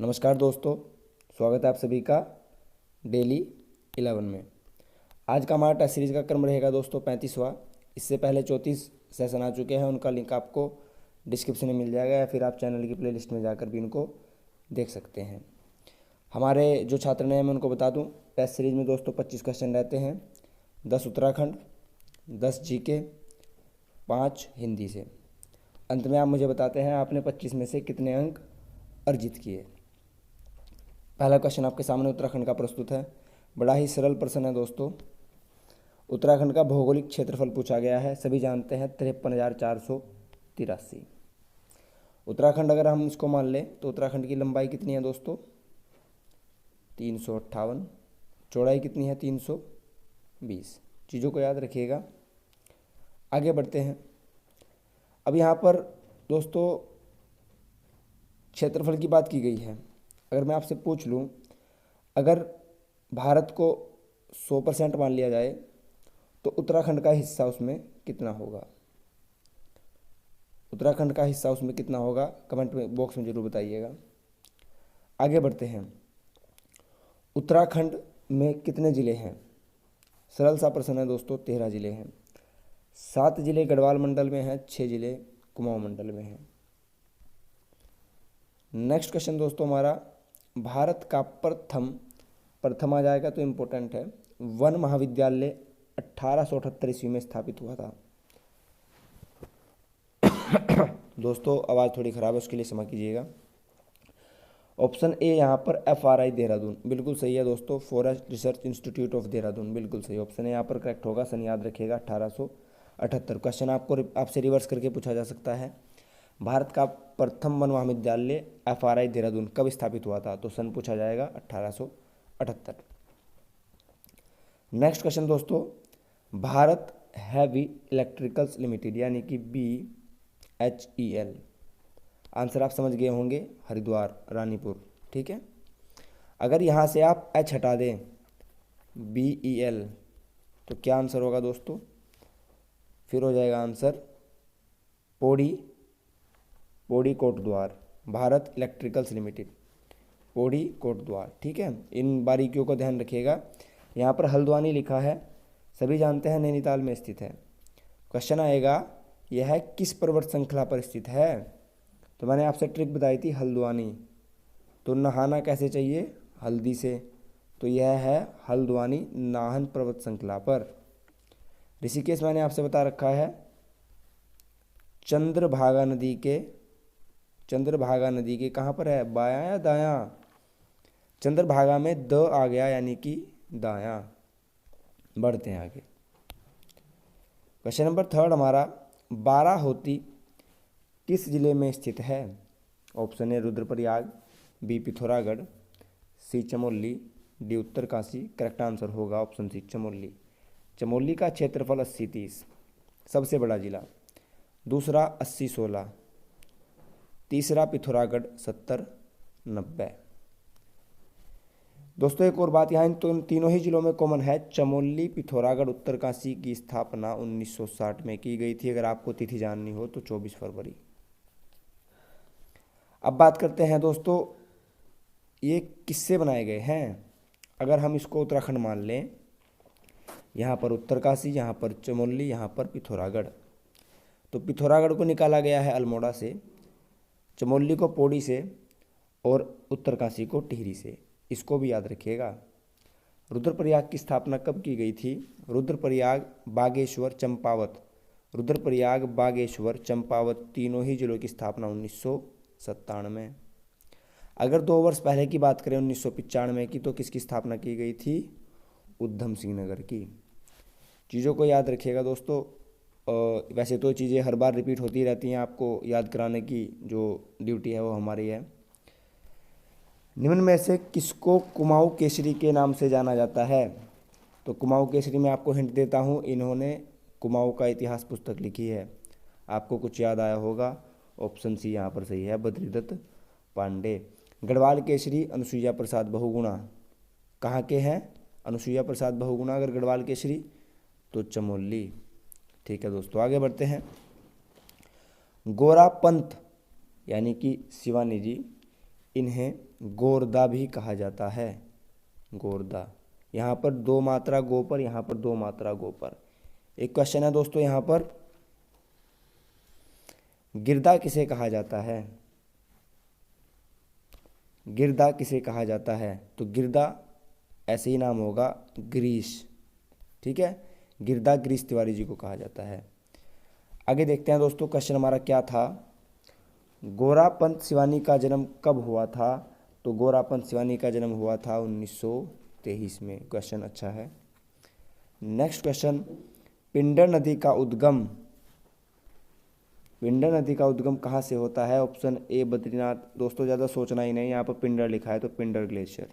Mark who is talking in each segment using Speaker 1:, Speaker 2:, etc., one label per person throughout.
Speaker 1: नमस्कार दोस्तों, स्वागत है आप सभी का डेली 11 में। आज का हमारा टेस्ट सीरीज़ का क्रम रहेगा दोस्तों 35वां। इससे पहले 34 सेशन आ चुके हैं, उनका लिंक आपको डिस्क्रिप्शन में मिल जाएगा या फिर आप चैनल की प्लेलिस्ट में जाकर भी उनको देख सकते हैं। हमारे जो छात्र नए हैं मैं उनको बता दूं, टेस्ट सीरीज़ में दोस्तों 25 क्वेश्चन रहते हैं, 10 उत्तराखंड, 10 जीके, 5 हिंदी से। अंत में आप मुझे बताते हैं आपने 25 में से कितने अंक अर्जित किए। पहला क्वेश्चन आपके सामने उत्तराखंड का प्रस्तुत है। बड़ा ही सरल प्रश्न है दोस्तों। उत्तराखंड का भौगोलिक क्षेत्रफल पूछा गया है, सभी जानते हैं 53,483। उत्तराखंड अगर हम इसको मान लें तो उत्तराखंड की लंबाई कितनी है दोस्तों? 358। चौड़ाई कितनी है? 320। चीज़ों को याद रखिएगा। आगे बढ़ते हैं। अब यहाँ पर दोस्तों क्षेत्रफल की बात की गई है। अगर मैं आपसे पूछ लूँ, अगर भारत को 100% मान लिया जाए तो उत्तराखंड का हिस्सा उसमें कितना होगा? उत्तराखंड का हिस्सा उसमें कितना होगा? कमेंट में बॉक्स में ज़रूर बताइएगा। आगे बढ़ते हैं। उत्तराखंड में कितने ज़िले हैं? सरल सा प्रश्न है दोस्तों। 13 ज़िले हैं। 7 ज़िले गढ़वाल मंडल में हैं, 6 ज़िले कुमाऊं मंडल में हैं। नेक्स्ट क्वेश्चन दोस्तों हमारा, भारत का प्रथम आ जाएगा तो इम्पोर्टेंट है, वन महाविद्यालय 1878 ईस्वी में स्थापित हुआ था। दोस्तों आवाज़ थोड़ी ख़राब है, उसके लिए क्षमा कीजिएगा। ऑप्शन ए यहाँ पर FRI देहरादून बिल्कुल सही है दोस्तों। Forest research institute of Dehradun बिल्कुल सही। ऑप्शन ए यहाँ पर करेक्ट होगा। सन याद रखिएगा 1878। क्वेश्चन आपसे रिवर्स करके पूछा जा सकता है, भारत का प्रथम वन महाविद्यालय FRI देहरादून कब स्थापित हुआ था? तो सन पूछा जाएगा 1878। नेक्स्ट क्वेश्चन दोस्तों, भारत हैवी इलेक्ट्रिकल्स लिमिटेड यानी कि BHEL, आंसर आप समझ गए होंगे, हरिद्वार रानीपुर। ठीक है। अगर यहाँ से आप H हटा दें, BEL, तो क्या आंसर होगा दोस्तों? फिर हो जाएगा answer Pauri Kotdwar. Bharat electricals limited, Pauri Kotdwar. ठीक है, इन बारीकियों को ध्यान रखिएगा। यहाँ पर हल्द्वानी लिखा है, सभी जानते हैं नैनीताल में स्थित है। क्वेश्चन आएगा यह किस पर्वत श्रृंखला पर स्थित है? तो मैंने आपसे ट्रिक बताई थी हल्द्वानी। तो नहाना कैसे चाहिए? हल्दी से। तो यह है हल्द्वानी नाहन पर्वत श्रृंखला पर। ऋषिकेश मैंने आपसे बता रखा है चंद्रभागा नदी के कहाँ पर है? बायां या दायां? चंद्रभागा में द आ गया यानी कि दायां। बढ़ते हैं आगे। क्वेश्चन नंबर 3 हमारा, बाराहोती किस जिले में स्थित है? Option A Rudraprayag, B Pithoragarh, C Chamoli, D Uttarkashi. Correct answer होगा ऑप्शन सी चमोली। चमोली का क्षेत्रफल 80-30, सबसे बड़ा जिला। दूसरा 80-16, तीसरा पिथौरागढ़ 70-90। दोस्तों एक और बात यहाँ इन तीनों ही जिलों में कॉमन है, चमोली, पिथौरागढ़, उत्तरकाशी की स्थापना 1960 में की गई थी। अगर आपको तिथि जाननी हो तो 24 फरवरी। अब बात करते हैं दोस्तों ये किससे बनाए गए हैं। अगर हम इसको उत्तराखंड मान लें, यहाँ पर उत्तरकाशी, यहाँ पर चमोली, यहाँ पर पिथौरागढ़, तो पिथौरागढ़ को निकाला गया है अल्मोड़ा से, चमोली को पौड़ी से और उत्तरकाशी को टिहरी से। इसको भी याद रखिएगा। रुद्रप्रयाग की स्थापना कब की गई थी? रुद्रप्रयाग, बागेश्वर, चंपावत तीनों ही जिलों की स्थापना 1997। अगर 2 वर्ष पहले की बात करें 1995 की, तो किसकी स्थापना की गई थी? उधम सिंह नगर की। चीज़ों को याद रखिएगा दोस्तों। वैसे तो चीज़ें हर बार रिपीट होती रहती हैं, आपको याद कराने की जो ड्यूटी है वो हमारी है। निम्न में से किसको कुमाऊं केसरी के नाम से जाना जाता है? तो कुमाऊं केसरी में आपको हिंट देता हूँ, इन्होंने कुमाऊं का इतिहास पुस्तक लिखी है। आपको कुछ याद आया होगा। ऑप्शन सी यहाँ पर सही है, बद्रीदत्त पांडे। गढ़वाल केसरी अनुसुईया प्रसाद बहुगुणा कहाँ के हैं? अनुसुईया प्रसाद बहुगुणा अगर गढ़वाल केसरी तो चमोली। ठीक है दोस्तों, आगे बढ़ते हैं। गोरा पंत यानी कि शिवानी जी, इन्हें गोरदा भी कहा जाता है, गोरदा। यहाँ पर 2 मात्रा गो पर, यहाँ पर 2 मात्रा गो पर। एक क्वेश्चन है दोस्तों यहाँ पर, गिरदा किसे कहा जाता है? गिरदा किसे कहा जाता है? तो गिरदा ऐसे ही नाम होगा, गिरीश। ठीक है, गिरदा गिरीश तिवारी जी को कहा जाता है। आगे देखते हैं दोस्तों, क्वेश्चन हमारा क्या था, गोरापंत सिवानी का जन्म कब हुआ था? तो गोरापंत सिवानी का जन्म हुआ था 1923 में। क्वेश्चन अच्छा है। नेक्स्ट क्वेश्चन, पिंडर नदी का उद्गम, पिंडर नदी का उद्गम कहाँ से होता है? ऑप्शन ए बद्रीनाथ। दोस्तों ज़्यादा सोचना ही नहीं, यहाँ पर पिंडर लिखा है तो पिंडर ग्लेशियर,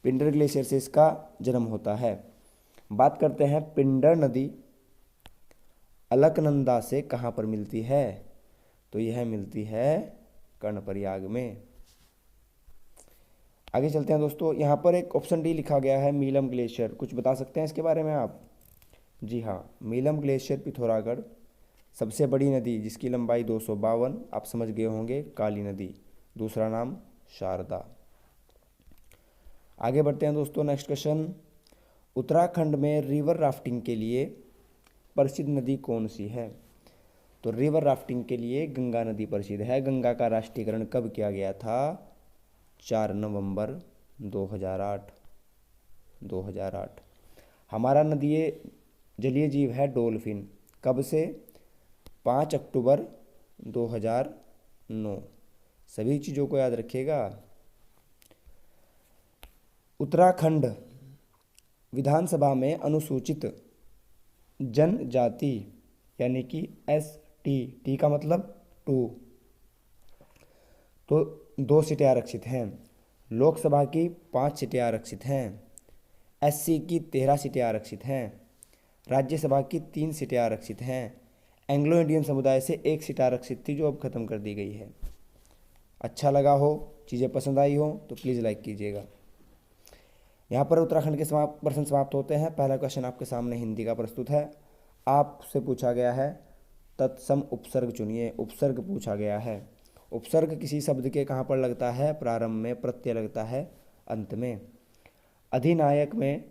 Speaker 1: पिंडर ग्लेशियर से इसका जन्म होता है। बात करते हैं, पिंडर नदी अलकनंदा से कहाँ पर मिलती है? तो यह मिलती है कर्णप्रयाग में। आगे चलते हैं दोस्तों, यहाँ पर एक ऑप्शन डी लिखा गया है, मीलम ग्लेशियर। कुछ बता सकते हैं इसके बारे में आप? जी हाँ, मीलम ग्लेशियर पिथौरागढ़। सबसे बड़ी नदी जिसकी लंबाई 252, आप समझ गए होंगे, काली नदी, दूसरा नाम शारदा। आगे बढ़ते हैं दोस्तों, नेक्स्ट क्वेश्चन, उत्तराखंड में रिवर राफ्टिंग के लिए प्रसिद्ध नदी कौन सी है? तो रिवर राफ्टिंग के लिए गंगा नदी प्रसिद्ध है। गंगा का राष्ट्रीयकरण कब किया गया था? 4 नवंबर 2008। हमारा नदीय जलीय जीव है डॉल्फिन। कब से? 5 अक्टूबर 2009। सभी चीज़ों को याद रखिएगा। उत्तराखंड विधानसभा में अनुसूचित जनजाति यानी कि ST, टी का मतलब 2, तो 2 सीटें आरक्षित हैं। लोकसभा की 5 सीटें आरक्षित हैं। SC की 13 सीटें आरक्षित हैं। राज्यसभा की 3 सीटें आरक्षित हैं। एंग्लो इंडियन समुदाय से 1 सीट आरक्षित थी जो अब खत्म कर दी गई है। अच्छा लगा हो, चीज़ें पसंद आई हो तो प्लीज़ लाइक कीजिएगा। यहाँ पर उत्तराखंड के प्रश्न समाप्त होते हैं। पहला क्वेश्चन आपके सामने हिंदी का प्रस्तुत है। आपसे पूछा गया है तत्सम उपसर्ग चुनिए। उपसर्ग पूछा गया है। उपसर्ग किसी शब्द के कहाँ पर लगता है? प्रारंभ में। प्रत्यय लगता है अंत में। अधिनायक में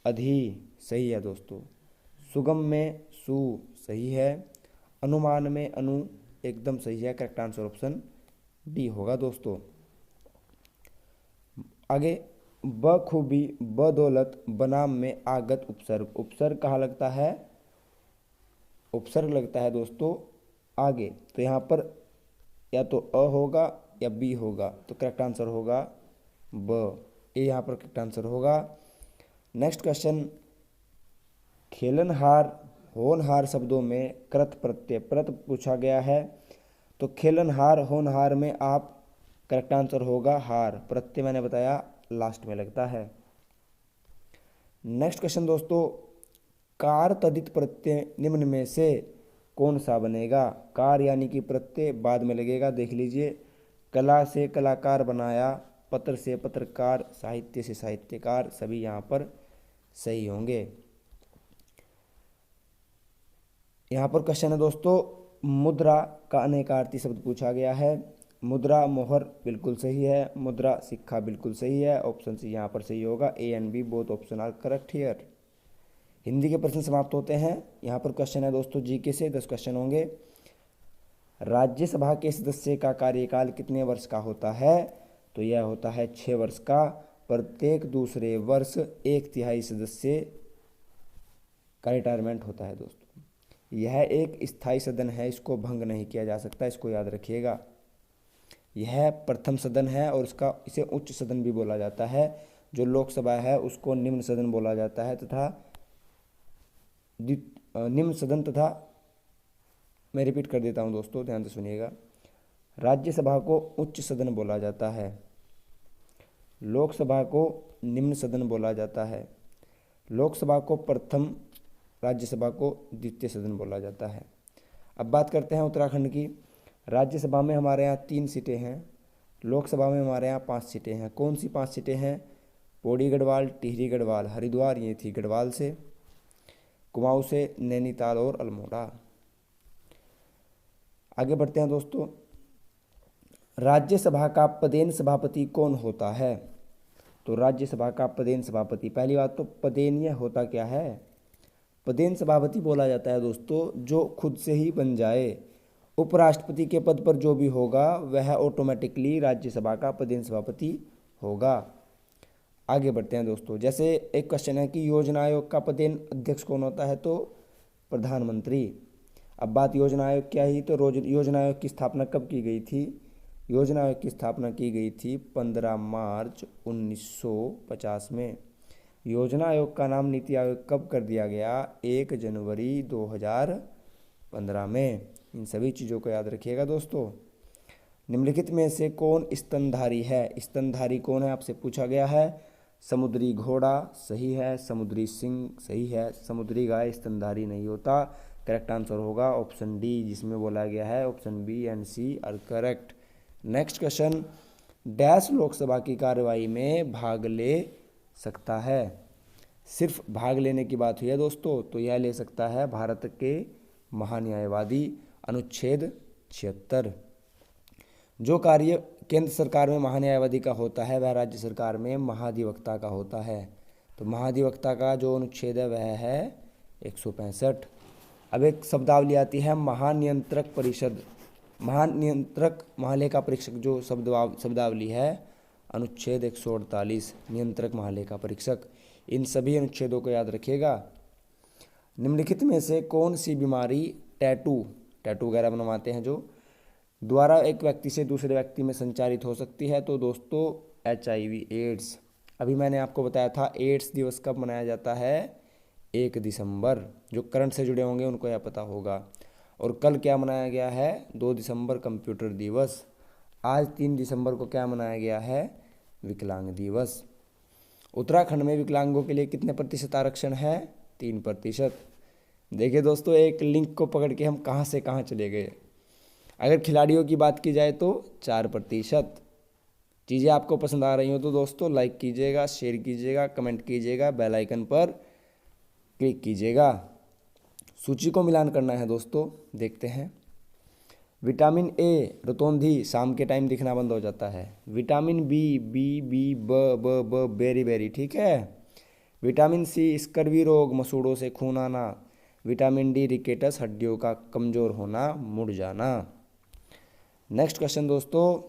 Speaker 1: अधि सही है दोस्तों। सुगम में सु सही है। अनुमान में अनु एकदम सही है। करेक्ट आंसर ऑप्शन डी होगा दोस्तों। आगे, बखूबी, बदौलत, बनाम में आगत उपसर्ग। उपसर्ग कहाँ लगता है? उपसर्ग लगता है दोस्तों आगे। तो यहाँ पर या तो अ होगा या बी होगा, तो करेक्ट आंसर होगा ब। ए यहाँ पर करेक्ट आंसर होगा। नेक्स्ट क्वेश्चन, खेलनहार, होनहार शब्दों में कृत प्रत्यय प्रत पूछा गया है। तो खेलनहार, होनहार में आप करेक्ट आंसर होगा हार। प्रत्यय मैंने बताया लास्ट में लगता है। नेक्स्ट क्वेश्चन दोस्तों, कार तदित प्रत्यय निम्न में से कौन सा बनेगा? कार यानी कि प्रत्यय बाद में लगेगा, देख लीजिए। कला से कलाकार बनाया, पत्र से पत्रकार, साहित्य से साहित्यकार, सभी यहाँ पर सही होंगे। यहाँ पर क्वेश्चन है दोस्तों, मुद्रा का अनेकार्थी शब्द पूछा गया है। मुद्रा मोहर बिल्कुल सही है। मुद्रा सिक्का बिल्कुल सही है। ऑप्शन सी यहाँ पर सही होगा। A and B both option are correct here. Hindi के प्रश्न समाप्त होते हैं। यहाँ पर क्वेश्चन है दोस्तों जीके से 10 क्वेश्चन होंगे। राज्यसभा के सदस्य का कार्यकाल कितने वर्ष का होता है? तो यह होता है 6 वर्ष का। प्रत्येक दूसरे वर्ष 1/3 सदस्य का रिटायरमेंट होता है दोस्तों। यह एक स्थायी सदन है, इसको भंग नहीं किया जा सकता, इसको याद रखिएगा। यह प्रथम सदन है और इसे उच्च सदन भी बोला जाता है। जो लोकसभा है उसको निम्न सदन बोला जाता है तथा निम्न सदन तथा, मैं रिपीट कर देता हूं दोस्तों, ध्यान से सुनिएगा। राज्यसभा को उच्च सदन बोला जाता है, लोकसभा को निम्न सदन बोला जाता है, लोकसभा को प्रथम, राज्यसभा को द्वितीय सदन बोला जाता है। अब बात करते हैं उत्तराखंड की। राज्यसभा में हमारे यहाँ 3 सीटें हैं, लोकसभा में हमारे यहाँ 5 सीटें हैं। कौन सी 5 सीटें हैं? पौड़ी गढ़वाल, टिहरी गढ़वाल, हरिद्वार, ये थी गढ़वाल से, कुमाऊं से, नैनीताल और अल्मोड़ा। आगे बढ़ते हैं दोस्तों, राज्यसभा का पदेन सभापति कौन होता है? तो राज्यसभा का पदेन सभापति, पहली बात तो पदेनीय होता क्या है? पदेन सभापति बोला जाता है दोस्तों जो खुद से ही बन जाए। उपराष्ट्रपति के पद पर जो भी होगा वह ऑटोमेटिकली राज्यसभा का पदेन सभापति होगा। आगे बढ़ते हैं दोस्तों। जैसे एक क्वेश्चन है कि योजना आयोग का पदेन अध्यक्ष कौन होता है? तो प्रधानमंत्री। अब बात योजना आयोग क्या ही, तो योजना आयोग की स्थापना कब की गई थी? योजना आयोग की स्थापना की गई थी 15 मार्च 1950 में। योजना आयोग का नाम नीति आयोग कब कर दिया गया? 1 जनवरी 2015 में। इन सभी चीज़ों को याद रखिएगा दोस्तों। निम्नलिखित में से कौन स्तनधारी है? स्तनधारी कौन है आपसे पूछा गया है। समुद्री घोड़ा सही है, समुद्री सिंह सही है, समुद्री गाय स्तनधारी नहीं होता। करेक्ट आंसर होगा ऑप्शन डी, जिसमें बोला गया है option B and C are correct. Next question, dash Lok Sabha की कार्यवाही में भाग ले सकता है? सिर्फ भाग लेने की बात हुई है दोस्तों, तो यह ले सकता है भारत के महान्यायवादी, अनुच्छेद 76। जो कार्य केंद्र सरकार में महान्यायवादी का होता है वह राज्य सरकार में महाधिवक्ता का होता है। तो महाधिवक्ता का जो अनुच्छेद है वह है 165। अब एक शब्दावली आती है महानियंत्रक परिषद, महानियंत्रक महालेखा परीक्षक, जो शब्दावली है अनुच्छेद 148, नियंत्रक महालेखा परीक्षक। इन सभी अनुच्छेदों को याद रखिएगा। निम्नलिखित में से कौन सी बीमारी टैटू वगैरह बनवाते हैं जो द्वारा एक व्यक्ति से दूसरे व्यक्ति में संचारित हो सकती है? तो दोस्तों HIV एड्स। अभी मैंने आपको बताया था एड्स दिवस कब मनाया जाता है? 1 दिसंबर। जो करंट से जुड़े होंगे उनको यह पता होगा। और कल क्या मनाया गया है? 2 दिसंबर कंप्यूटर दिवस। आज 3 दिसंबर को क्या मनाया गया है? विकलांग दिवस। उत्तराखंड में विकलांगों के लिए कितने प्रतिशत आरक्षण है? 3%। देखिए दोस्तों, एक लिंक को पकड़ के हम कहाँ से कहाँ चले गए। अगर खिलाड़ियों की बात की जाए तो 4%। चीज़ें आपको पसंद आ रही हो तो दोस्तों लाइक कीजिएगा, शेयर कीजिएगा, कमेंट कीजिएगा, बेल आइकन पर क्लिक कीजिएगा। सूची को मिलान करना है दोस्तों, देखते हैं। विटामिन ए रतौंधी शाम के टाइम दिखना बंद हो जाता है। विटामिन बी ब बेरी बेरी, ठीक है। विटामिन सी स्कर्वी रोग, मसूड़ों से खून आना। विटामिन डी रिकेटस, हड्डियों का कमज़ोर होना, मुड़ जाना। नेक्स्ट क्वेश्चन दोस्तों,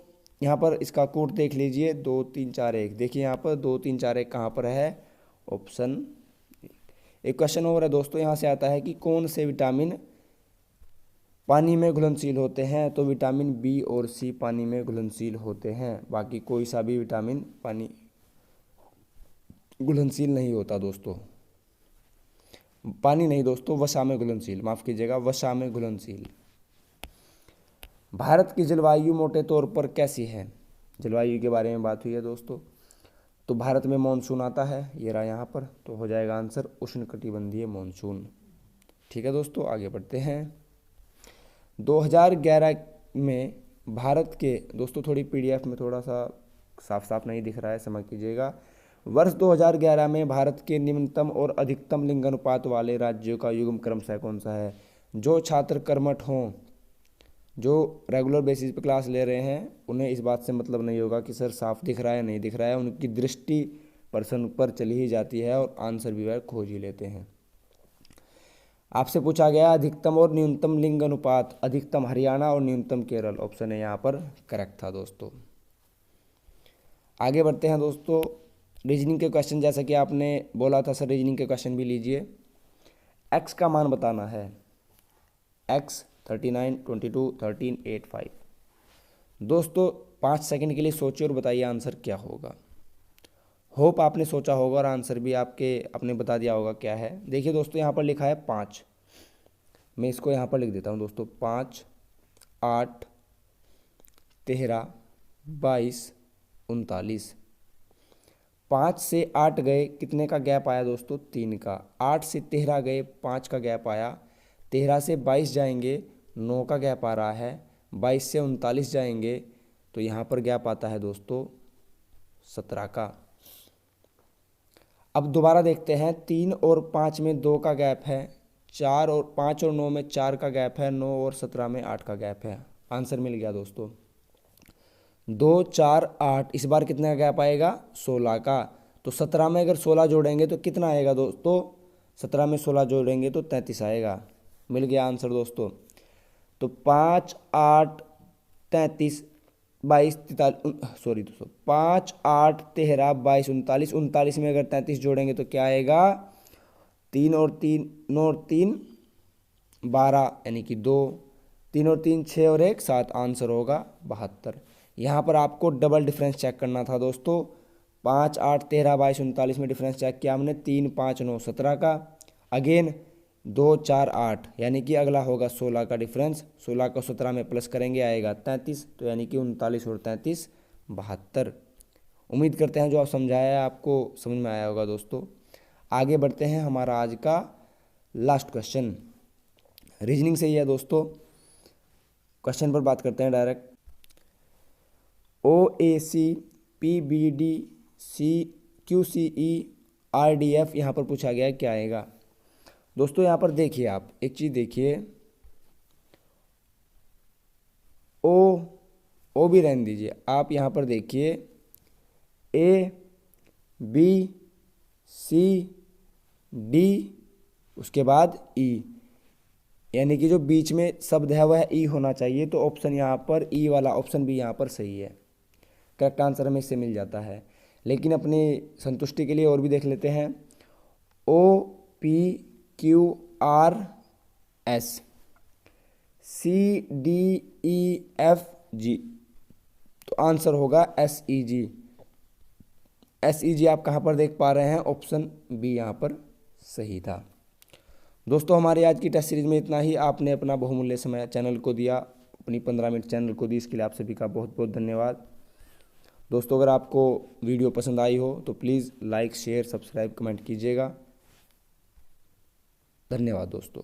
Speaker 1: यहाँ पर इसका कोड देख लीजिए 2 3 4 1। देखिए यहाँ पर 2 3 4 1 कहाँ पर है? ऑप्शन। एक क्वेश्चन और है दोस्तों, यहाँ से आता है कि कौन से विटामिन पानी में घुलनशील होते हैं? तो विटामिन बी और सी पानी में घुलनशील होते हैं, बाकी कोई सा भी विटामिन पानी घुलनशील नहीं होता दोस्तों। पानी नहीं दोस्तों, वसा में घुलनशील, माफ़ कीजिएगा, वसा में घुलनशील। भारत की जलवायु मोटे तौर पर कैसी है? जलवायु के बारे में बात हुई है दोस्तों। तो भारत में मानसून आता है, ये रहा यहाँ पर, तो हो जाएगा आंसर उष्णकटिबंधीय मानसून। ठीक है दोस्तों, आगे बढ़ते हैं। 2011 में भारत के दोस्तों, थोड़ी PDF में थोड़ा सा साफ नहीं दिख रहा है, समझ कीजिएगा। वर्ष 2011 में भारत के निम्नतम और अधिकतम लिंगानुपात वाले राज्यों का युग्म क्रमशः कौन सा है? जो छात्र कर्मठ हों, जो रेगुलर बेसिस पे क्लास ले रहे हैं, उन्हें इस बात से मतलब नहीं होगा कि सर साफ दिख रहा है नहीं दिख रहा है। उनकी दृष्टि पर्सन पर चली ही जाती है और आंसर भी वह खोज ही लेते हैं। आपसे पूछा गया अधिकतम और न्यूनतम लिंग अनुपात, अधिकतम हरियाणा और न्यूनतम केरल। ऑप्शन है यहाँ पर करेक्ट था दोस्तों। आगे बढ़ते हैं दोस्तों। रीजनिंग के क्वेश्चन, जैसा कि आपने बोला था सर रीजनिंग के क्वेश्चन भी लीजिए। एक्स का मान बताना है। एक्स 39, 22, 13, 8, 5। दोस्तों 5 सेकंड के लिए सोचिए और बताइए आंसर क्या होगा। होप आपने सोचा होगा और आंसर भी आपने बता दिया होगा क्या है। देखिए दोस्तों, यहाँ पर लिखा है 5। मैं इसको यहाँ पर लिख देता हूँ दोस्तों। 5, 8, 13, 22, 39। 5 से 8 गए, कितने का गैप आया दोस्तों? 3 का। 8 से 13 गए, 5 का गैप आया। 13 से 22 जाएंगे, 9 का गैप आ रहा है। 22 से 39 जाएंगे तो यहाँ पर गैप आता है दोस्तों 17 का। अब दोबारा देखते हैं, 3 और 5 में 2 का गैप है। 5 और 9 में 4 का गैप है। 9 और 17 में 8 का गैप है। आंसर मिल गया दोस्तों। 2 4 8, इस बार कितने का गैप आएगा 16 का। तो 17 में अगर 16 जोड़ेंगे तो कितना आएगा दोस्तों, 17 में 16 जोड़ेंगे तो 33 आएगा। मिल गया आंसर दोस्तों। तो 5 8 33 22 43, सॉरी दोस्तों, 5 8 13 22 39, 39 में अगर 33 जोड़ेंगे तो क्या आएगा, 3 और 3 9 और 3 12, यानी कि 2, 3 और 3 6 और 1 7, आंसर होगा 72। यहाँ पर आपको डबल डिफरेंस चेक करना था दोस्तों। 5 8 13 22 39 में डिफरेंस चेक किया हमने, 3 5 9 17 का। अगेन 2 4 8, यानी कि अगला होगा 16 का डिफरेंस। 16 को 17 में प्लस करेंगे आएगा 33, तो यानी कि 39 और 33 72। उम्मीद करते हैं जो आप समझाया है आपको समझ में आया होगा दोस्तों। आगे बढ़ते हैं, हमारा आज का लास्ट क्वेश्चन रीजनिंग से ही है दोस्तों। क्वेश्चन पर बात करते हैं direct. OAC PBD QCE RDF यहाँ पर पूछा गया है, क्या आएगा दोस्तों। यहाँ पर देखिए, आप एक चीज़ देखिए, ओ भी रहने दीजिए, आप यहाँ पर देखिए A B C D, उसके बाद E, यानी कि जो बीच में शब्द है वह ई होना चाहिए। तो ऑप्शन यहाँ पर ई वाला ऑप्शन भी यहाँ पर सही है, करेक्ट आंसर हमें इससे मिल जाता है। लेकिन अपनी संतुष्टि के लिए और भी देख लेते हैं। OPQRS CDEFG, तो आंसर होगा SEG। SEG आप कहाँ पर देख पा रहे हैं, ऑप्शन बी यहाँ पर सही था। दोस्तों हमारी आज की टेस्ट सीरीज में इतना ही। आपने अपना बहुमूल्य समय चैनल को दिया, अपनी 15 मिनट चैनल को दी, इसके लिए आप सभी का बहुत बहुत धन्यवाद। दोस्तों अगर आपको वीडियो पसंद आई हो तो please like share subscribe comment कीजिएगा। धन्यवाद दोस्तों।